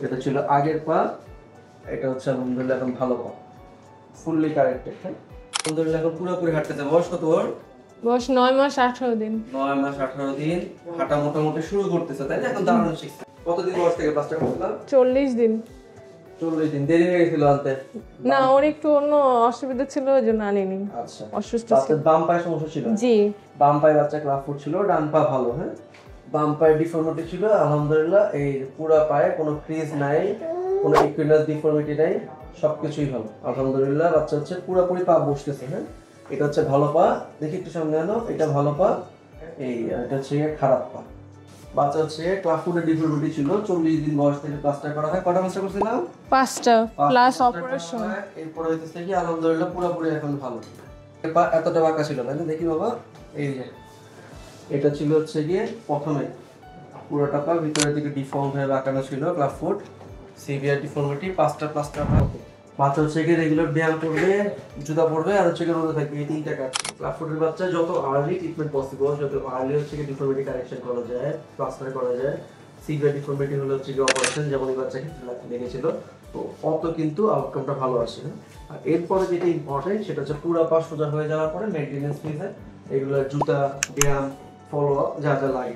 এটা ছিল আগের পা, এটা হচ্ছে আলহামদুলিল্লাহ এখন ভালো পা, ফুললি কারেক্টেড। হ্যাঁ আলহামদুলিল্লাহ এখন পুরোপুরি হাঁটতেছে। বয়স কত ওর? বয়স 9 মাস 18 দিন। 9 মাস 18 দিন, হাঁটা মোটামুটি শুরু করতেছে, তাই না? এখন দাঁড়ানো শিখছে। কতদিন বয়স থেকে প্লাস্টার করলাম? 40 দিন। 40 দিন। দেরি হয়ে গেছিল আনতে? না, ওর একটু অন্য অসুবিধা ছিল, ওই জন্য আনিনি। আচ্ছা, অসুস্থ ছিল। বাচ্চার বাম পায়ে সমস্যা ছিল? জি। বাম পায়ে বাচ্চা ক্লাব ফুট ছিল, ডান পা ভালো। হ্যাঁ বাম পায়ে ডিফর্মিটি ছিল আলহামদুলিল্লাহ। এই পুরো পায়ে কোনো ক্রিজ নাই, কোনো ইকুইনাস ডিফর্মিটি নাই, সবকিছুই ভালো আলহামদুলিল্লাহ। বাচ্চা হচ্ছে পুরোপুরি পা বসতেছে। হ্যাঁ এটা হচ্ছে ভালো পা, দেখি একটু সামনে আনো, এটা ভালো পা, এই এটা হচ্ছে খারাপ পা। বাচ্চা হচ্ছে ক্লাব ফুটের ডিফর্মিটি ছিল, 40 দিন বয়স থেকে প্লাস্টার করা হয়। কটা প্লাস্টার করছিলাম? 5টা প্লাস অপারেশন। এরপরে হইতেছে কি আলহামদুলিল্লাহ পুরোপুরি এখন ভালো। পা এতটা বাঁকা ছিল তাই না? দেখি বাবা, এই যে এটা ছিল হচ্ছে গিয়ে প্রথমে পুরোটা পা ভিতরের দিকে ডিফর্ম হয়ে বাঁকানো ছিল, ক্লাব ফুট, সিভিয়ার ডিফর্মিটি, 5টা প্লাস্টার। বাচ্চা হচ্ছে গিয়ে রেগুলার ব্যায়াম করবে, জুতা পরবে, আর হচ্ছে গিয়ে রোদে থাকবে, এই 3টা কাজ। ক্লাব ফুটের বাচ্চা যত আর্লি ট্রিটমেন্ট পসিবল, যত আর্লি হচ্ছে গিয়ে ডিফর্মিটি কারেকশন করা যায়, প্লাস্টার করা যায়। সিভিয়ার ডিফর্মিটি হলো হচ্ছে গিয়ে অপারেশন, যেমন এই বাচ্চা ক্ষেত্রে লেগেছিল, তো অত কিন্তু আউটকামটা ভালো আসে না। আর এরপরে যেটা ইম্পর্টেন্ট সেটা হচ্ছে পুরো পা সোজা হয়ে যাওয়ার পরে মেইনটেনেন্স ফেজে এগুলো জুতা, ব্যায়াম, ফলো আপ যা যা লাগে